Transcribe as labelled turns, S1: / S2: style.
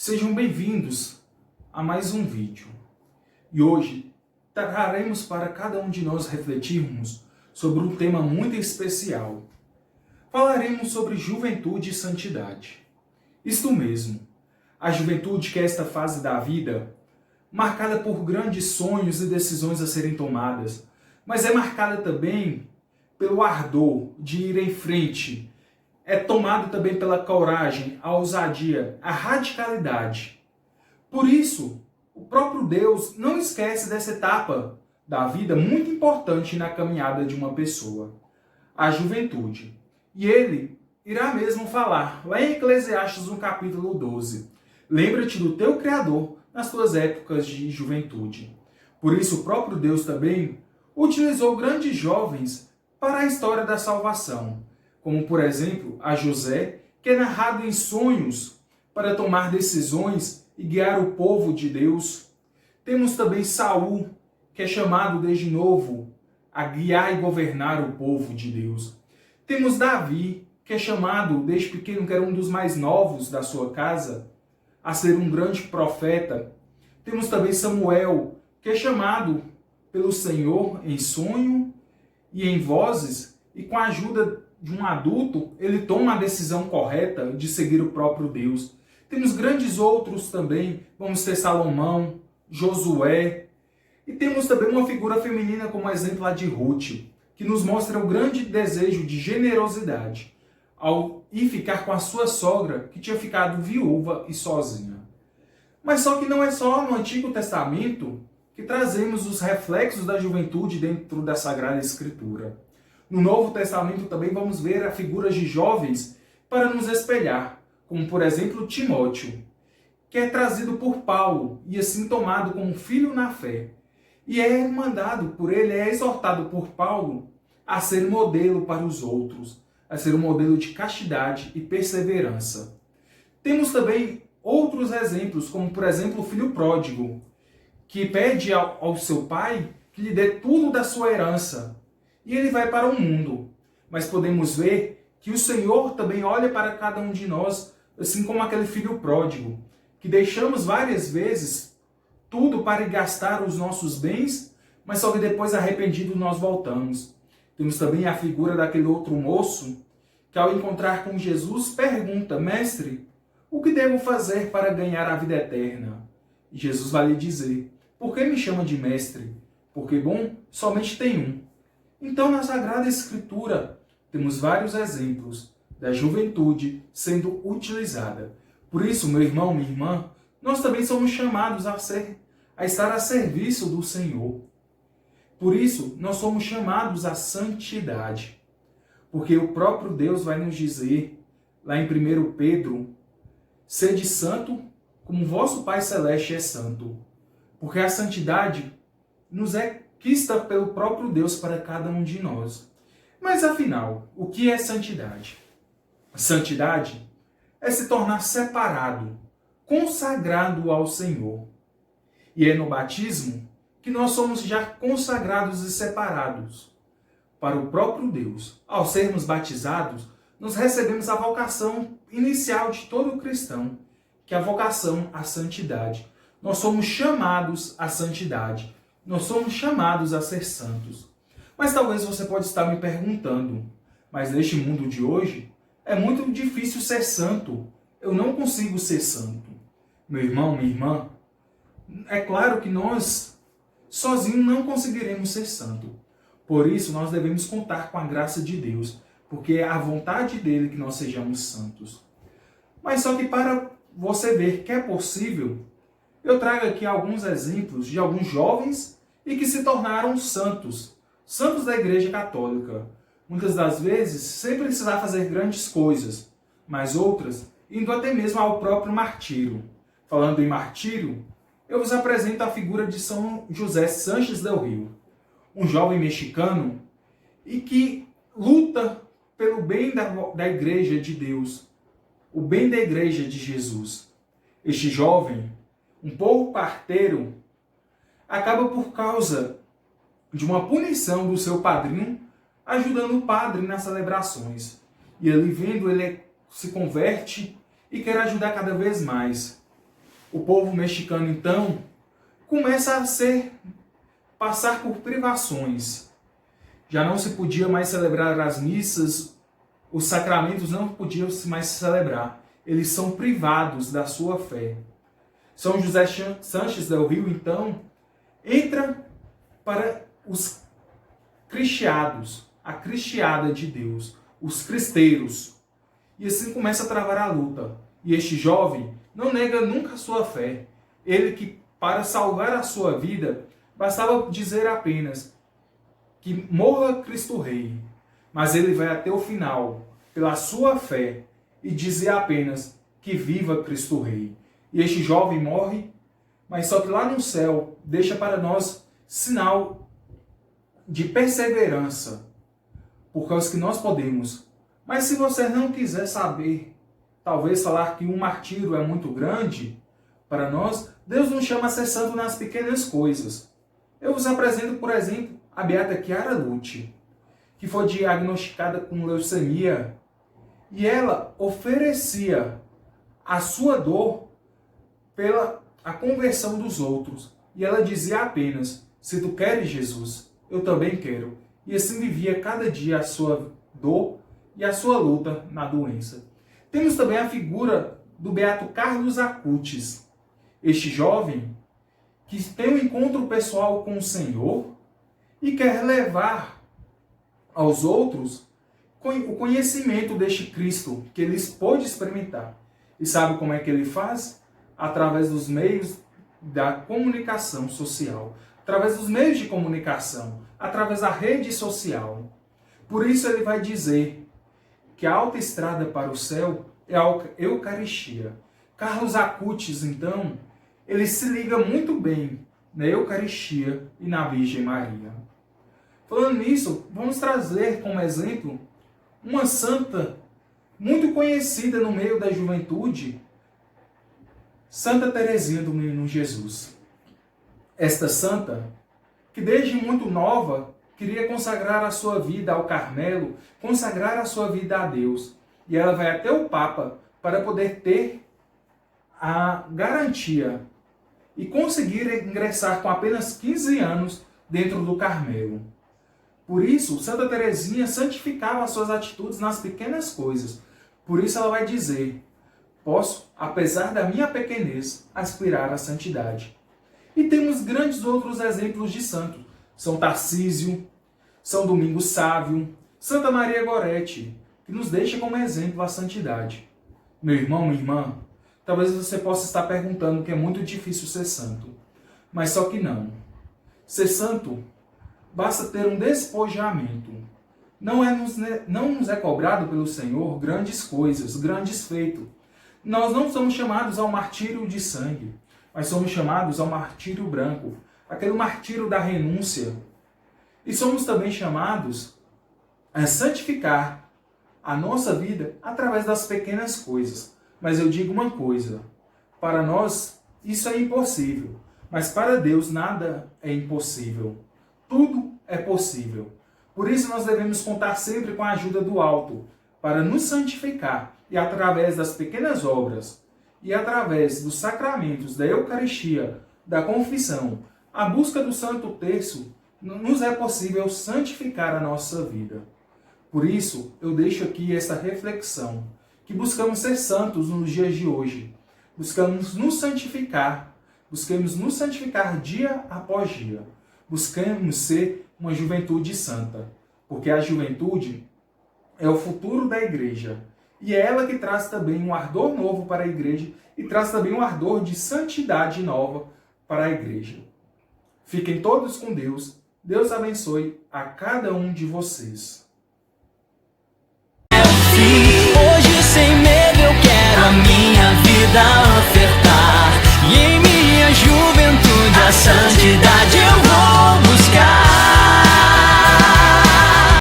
S1: Sejam bem-vindos a mais um vídeo. E hoje traremos para cada um de nós refletirmos sobre um tema muito especial. Falaremos sobre juventude e santidade. Isto mesmo, a juventude, que é esta fase da vida, marcada por grandes sonhos e decisões a serem tomadas, mas é marcada também pelo ardor de ir em frente. É tomado também pela coragem, a ousadia, a radicalidade. Por isso, o próprio Deus não esquece dessa etapa da vida muito importante na caminhada de uma pessoa, a juventude. E ele irá mesmo falar, lá em Eclesiastes, no capítulo 12, lembra-te do teu Criador nas tuas épocas de juventude. Por isso, o próprio Deus também utilizou grandes jovens para a história da salvação, como, por exemplo, a José, que é narrado em sonhos para tomar decisões e guiar o povo de Deus. Temos também Saul, que é chamado desde novo a guiar e governar o povo de Deus. Temos Davi, que é chamado desde pequeno, que era um dos mais novos da sua casa, a ser um grande profeta. Temos também Samuel, que é chamado pelo Senhor em sonho e em vozes, e com a ajuda de um adulto, ele toma a decisão correta de seguir o próprio Deus. Temos grandes outros também, vamos ter Salomão, Josué, e temos também uma figura feminina como exemplo a de Ruth, que nos mostra o grande desejo de generosidade ao ir ficar com a sua sogra, que tinha ficado viúva e sozinha. Mas só que não é só no Antigo Testamento que trazemos os reflexos da juventude dentro da Sagrada Escritura. No Novo Testamento também vamos ver a figuras de jovens para nos espelhar, como por exemplo Timóteo, que é trazido por Paulo e assim tomado como filho na fé. E é mandado por ele, é exortado por Paulo a ser modelo para os outros, a ser um modelo de castidade e perseverança. Temos também outros exemplos, como por exemplo o filho pródigo, que pede ao seu pai que lhe dê tudo da sua herança. E ele vai para o mundo. Mas podemos ver que o Senhor também olha para cada um de nós, assim como aquele filho pródigo, que deixamos várias vezes tudo para gastar os nossos bens, mas só que depois, arrependido, nós voltamos. Temos também a figura daquele outro moço, que ao encontrar com Jesus, pergunta: Mestre, o que devo fazer para ganhar a vida eterna? E Jesus vai lhe dizer: por que me chama de mestre? Porque bom somente tem um. Então, na Sagrada Escritura, temos vários exemplos da juventude sendo utilizada. Por isso, meu irmão, minha irmã, nós também somos chamados a estar a serviço do Senhor. Por isso, nós somos chamados à santidade. Porque o próprio Deus vai nos dizer, lá em 1 Pedro, sede santo como vosso Pai Celeste é santo. Porque a santidade nos é quista pelo próprio Deus para cada um de nós. Mas afinal, o que é santidade? Santidade é se tornar separado, consagrado ao Senhor. E é no batismo que nós somos já consagrados e separados para o próprio Deus. Ao sermos batizados, nós recebemos a vocação inicial de todo cristão, que é a vocação à santidade. Nós somos chamados à santidade. Nós somos chamados a ser santos. Mas talvez você pode estar me perguntando, mas neste mundo de hoje é muito difícil ser santo. Eu não consigo ser santo. Meu irmão, minha irmã, é claro que nós sozinhos não conseguiremos ser santo. Por isso nós devemos contar com a graça de Deus, porque é a vontade dele que nós sejamos santos. Mas só que para você ver que é possível, eu trago aqui alguns exemplos de alguns jovens e que se tornaram santos. Santos da Igreja Católica. Muitas das vezes, sem precisar fazer grandes coisas, mas outras indo até mesmo ao próprio martírio. Falando em martírio, eu vos apresento a figura de São José Sanches del Rio, um jovem mexicano e que luta pelo bem da Igreja de Deus, o bem da Igreja de Jesus. Este jovem, um pouco parteiro, acaba por causa de uma punição do seu padrinho, ajudando o padre nas celebrações. E ele vendo, ele se converte e quer ajudar cada vez mais. O povo mexicano, então, começa passar por privações. Já não se podia mais celebrar as missas, os sacramentos não podiam mais se celebrar. Eles são privados da sua fé. São José Sanches del Rio, então, entra para os cristiados, a cristiada de Deus, os cristeiros. E assim começa a travar a luta. E este jovem não nega nunca a sua fé. Ele que, para salvar a sua vida, bastava dizer apenas que morra Cristo Rei. Mas ele vai até o final, pela sua fé, e dizer apenas que viva Cristo Rei. E este jovem morre, mas só que lá no céu deixa para nós sinal de perseverança, por causa que nós podemos. Mas se você não quiser saber, talvez falar que um martírio é muito grande para nós, Deus nos chama a ser santo nas pequenas coisas. Eu vos apresento, por exemplo, a beata Chiara Lute, que foi diagnosticada com leucemia, e ela oferecia a sua dor pela a conversão dos outros. E ela dizia apenas: se tu queres Jesus, eu também quero. E assim vivia cada dia a sua dor e a sua luta na doença. Temos também a figura do beato Carlos Acutis. Este jovem que tem um encontro pessoal com o Senhor e quer levar aos outros o conhecimento deste Cristo que eles pôde experimentar. E sabe como é que ele faz? Através dos meios da comunicação social, através dos meios de comunicação, através da rede social. Por isso ele vai dizer que a autoestrada para o céu é a Eucaristia. Carlos Acutis, então, ele se liga muito bem na Eucaristia e na Virgem Maria. Falando nisso, vamos trazer como exemplo uma santa muito conhecida no meio da juventude, Santa Teresinha do Menino Jesus. Esta santa, que desde muito nova queria consagrar a sua vida ao Carmelo, consagrar a sua vida a Deus. E ela vai até o Papa para poder ter a garantia e conseguir ingressar com apenas 15 anos dentro do Carmelo. Por isso, Santa Teresinha santificava as suas atitudes nas pequenas coisas. Por isso ela vai dizer: posso, apesar da minha pequenez, aspirar à santidade. E temos grandes outros exemplos de santos. São Tarcísio, São Domingos Sávio, Santa Maria Gorete, que nos deixa como exemplo a santidade. Meu irmão, minha irmã, talvez você possa estar perguntando que é muito difícil ser santo. Mas só que não. Ser santo basta ter um despojamento. Não nos é cobrado pelo Senhor grandes coisas, grandes feitos. Nós não somos chamados ao martírio de sangue, mas somos chamados ao martírio branco, aquele martírio da renúncia. E somos também chamados a santificar a nossa vida através das pequenas coisas. Mas eu digo uma coisa: para nós isso é impossível, mas para Deus nada é impossível. Tudo é possível. Por isso nós devemos contar sempre com a ajuda do alto, para nos santificar, e através das pequenas obras, e através dos sacramentos da Eucaristia, da confissão, a busca do Santo Terço, nos é possível santificar a nossa vida. Por isso, eu deixo aqui essa reflexão, que buscamos ser santos nos dias de hoje. Buscamos nos santificar dia após dia. Buscamos ser uma juventude santa, porque a juventude é o futuro da igreja. E é ela que traz também um ardor novo para a igreja e traz também um ardor de santidade nova para a igreja. Fiquem todos com Deus. Deus abençoe a cada um de vocês.